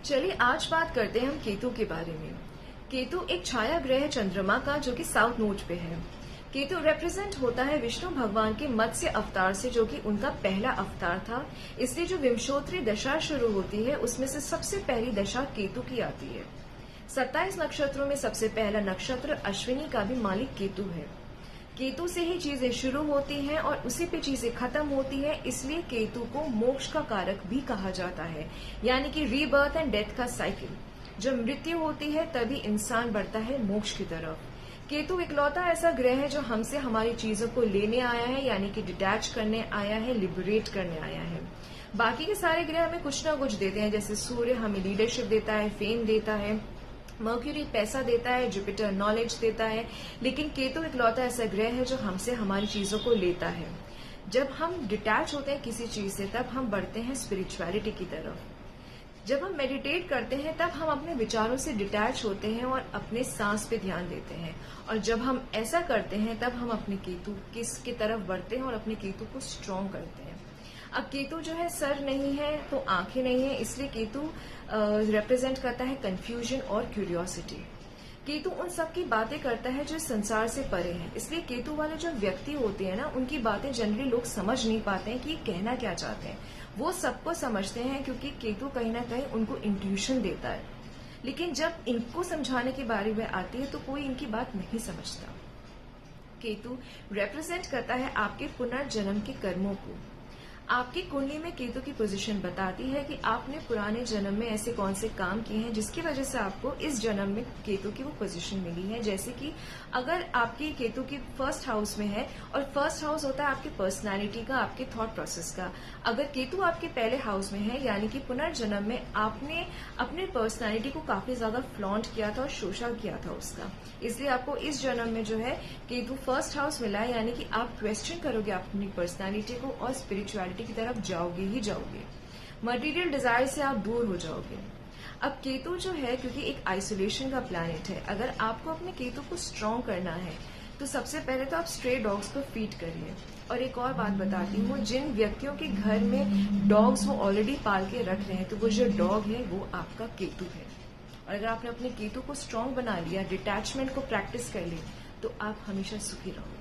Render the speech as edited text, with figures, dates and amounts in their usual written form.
चलिए आज बात करते हैं हम केतु के बारे में। केतु एक छाया ग्रह है चंद्रमा का, जो कि साउथ नोड पे है। केतु रिप्रेजेंट होता है विष्णु भगवान के मत्स्य अवतार से, जो कि उनका पहला अवतार था। इसलिए जो विंशोत्तरी दशा शुरू होती है उसमें से सबसे पहली दशा केतु की आती है। 27 नक्षत्रों में सबसे पहला नक्षत्र अश्विनी का भी मालिक केतु है। केतु से ही चीजें शुरू होती हैं और उसी पे चीजें खत्म होती है, इसलिए केतु को मोक्ष का कारक भी कहा जाता है, यानी कि रीबर्थ एंड डेथ का साइकिल। जब मृत्यु होती है तभी इंसान बढ़ता है मोक्ष की तरफ। केतु इकलौता ऐसा ग्रह है जो हमसे हमारी चीजों को लेने आया है, यानी कि डिटैच करने आया है, लिबरेट करने आया है। बाकी के सारे ग्रह हमें कुछ ना कुछ देते हैं, जैसे सूर्य हमें लीडरशिप देता है, फेम देता है, मर्क्यूरी पैसा देता है, जुपिटर नॉलेज देता है, लेकिन केतु इकलौता ऐसा ग्रह है जो हमसे हमारी चीजों को लेता है। जब हम डिटैच होते हैं किसी चीज से तब हम बढ़ते हैं स्पिरिचुअलिटी की तरफ। जब हम मेडिटेट करते हैं तब हम अपने विचारों से डिटैच होते हैं और अपने सांस पे ध्यान देते हैं, और जब हम ऐसा करते हैं तब हम अपने केतु की तरफ बढ़ते हैं और अपने केतु को स्ट्रॉन्ग करते हैं। अब केतु जो है सर नहीं है तो आंखें नहीं है, इसलिए केतु रिप्रेजेंट करता है कंफ्यूजन और क्यूरियोसिटी। केतु उन सब की बातें करता है जो संसार से परे है, इसलिए केतु वाले जो व्यक्ति होते हैं ना, उनकी बातें जनरली लोग समझ नहीं पाते हैं कि कहना क्या चाहते हैं। वो सबको समझते हैं क्योंकि केतु कहीं ना कहीं उनको इंट्यूशन देता है, लेकिन जब इनको समझाने के बारे में आती है तो कोई इनकी बात नहीं समझता। केतु रिप्रेजेंट करता है आपके पुनर्जन्म के कर्मों को। आपकी कुंडली में केतु की पोजीशन बताती है कि आपने पुराने जन्म में ऐसे कौन से काम किए हैं जिसकी वजह से आपको इस जन्म में केतु की वो पोजीशन मिली है। जैसे कि अगर आपकी केतु की फर्स्ट हाउस में है, और फर्स्ट हाउस होता है आपकी पर्सनालिटी का, आपके थॉट प्रोसेस का। अगर केतु आपके पहले हाउस में है, यानी कि पुनर्जन्म में आपने अपने पर्सनालिटी को काफी ज्यादा फ्लॉन्ट किया था और शोषण किया था उसका, इसलिए आपको इस जन्म में जो है केतु फर्स्ट हाउस मिला है, यानी कि आप क्वेश्चन करोगे अपनी पर्सनालिटी को और स्पिरिचुअलिटी की तरफ जाओगे ही जाओगे। मटेरियल डिजायर से आप दूर हो जाओगे। अब केतु जो है, क्योंकि एक आइसोलेशन का प्लैनेट है, अगर आपको अपने केतु को स्ट्रॉन्ग करना है तो सबसे पहले तो आप स्ट्रे डॉग्स को फीड करिए। और एक और बात बताती हूँ, जिन व्यक्तियों के घर में डॉग्स वो ऑलरेडी पाल के रख रहे हैं, तो वो जो डॉग है वो आपका केतु है। और अगर आपने अपने केतु को स्ट्रॉन्ग बना लिया, डिटैचमेंट को प्रैक्टिस कर ली, तो आप हमेशा सुखी रहोगे।